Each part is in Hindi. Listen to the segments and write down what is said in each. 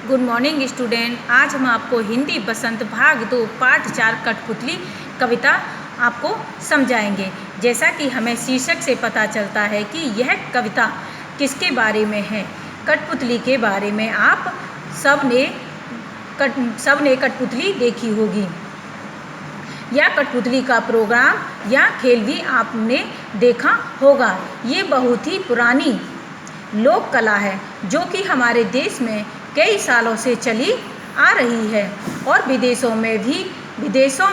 Good morning student. आज हम आपको हिंदी बसंत भाग 2 पाठ 4 कठपुतली कविता आपको समझाएंगे। जैसा कि हमें शीर्षक से पता चलता है कि यह कविता किसके बारे में है। कठपुतली के बारे में। आप सब ने कठपुतली देखी होगी या कठपुतली का प्रोग्राम या खेल भी आपने देखा होगा। ये बहुत ही पुरानी लोक कला है जो कि हमारे देश में कई सालों से चली आ रही है और विदेशों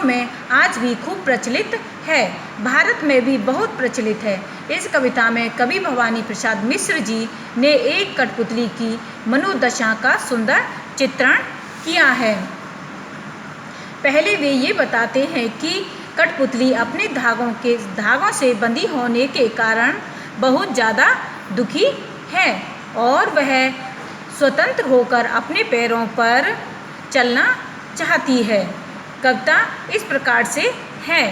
में आज भी खूब प्रचलित है। भारत में भी बहुत प्रचलित है। इस कविता में कवि भवानी प्रसाद मिश्र जी ने एक कठपुतली की मनोदशा का सुंदर चित्रण किया है। पहले वे ये बताते हैं कि कठपुतली अपने धागों से बंधी होने के कारण बहुत ज़्यादा दुखी है और वह स्वतंत्र होकर अपने पैरों पर चलना चाहती है। कविता इस प्रकार से है।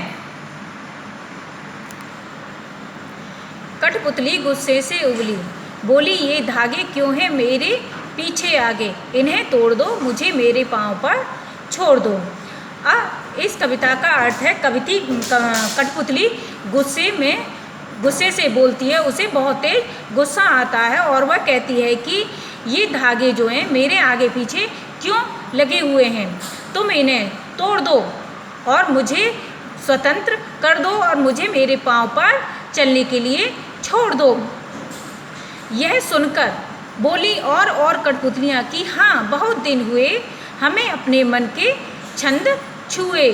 कठपुतली गुस्से से उबली, बोली ये धागे क्यों हैं मेरे पीछे आगे, इन्हें तोड़ दो, मुझे मेरे पाँव पर छोड़ दो। इस कविता का अर्थ है कठपुतली गुस्से से बोलती है। उसे बहुत तेज गुस्सा आता है और वह कहती है कि ये धागे जो हैं मेरे आगे पीछे क्यों लगे हुए हैं, तुम इन्हें तोड़ दो और मुझे स्वतंत्र कर दो और मुझे मेरे पाँव पर चलने के लिए छोड़ दो। यह सुनकर बोली और कठपुतलियाँ कि हाँ, बहुत दिन हुए हमें अपने मन के छंद छुए।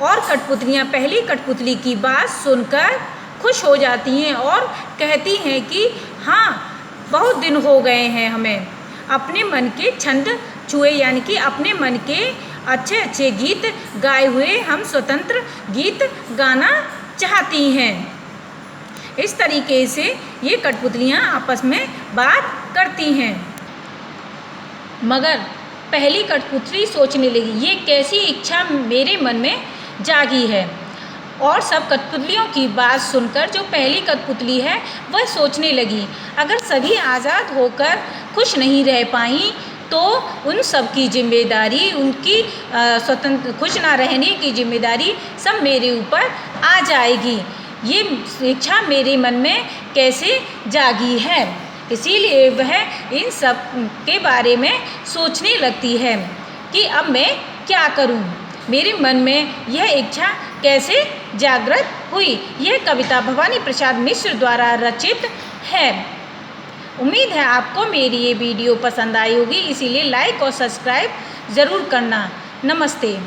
और कठपुतलियाँ पहली कठपुतली की बात सुनकर खुश हो जाती हैं और कहती हैं कि हाँ, बहुत दिन हो गए हैं हमें अपने मन के छंद छुए, यानी कि अपने मन के अच्छे अच्छे गीत गाए हुए हम स्वतंत्र गीत गाना चाहती हैं। इस तरीके से ये कठपुतलियाँ आपस में बात करती हैं। मगर पहली कठपुतली सोचने लगी, ये कैसी इच्छा मेरे मन में जागी है। और सब कठपुतलियों की बात सुनकर जो पहली कठपुतली है वह सोचने लगी, अगर सभी आज़ाद होकर खुश नहीं रह पाई तो उन सब की जिम्मेदारी, उनकी स्वतंत्र खुश ना रहने की जिम्मेदारी सब मेरे ऊपर आ जाएगी। ये इच्छा मेरे मन में कैसे जागी है। इसीलिए वह इन सब के बारे में सोचने लगती है कि अब मैं क्या करूं, मेरे मन में यह इच्छा कैसे जागृत हुई। यह कविता भवानी प्रसाद मिश्र द्वारा रचित है। उम्मीद है आपको मेरी ये वीडियो पसंद आई होगी, इसीलिए लाइक और सब्सक्राइब ज़रूर करना। नमस्ते।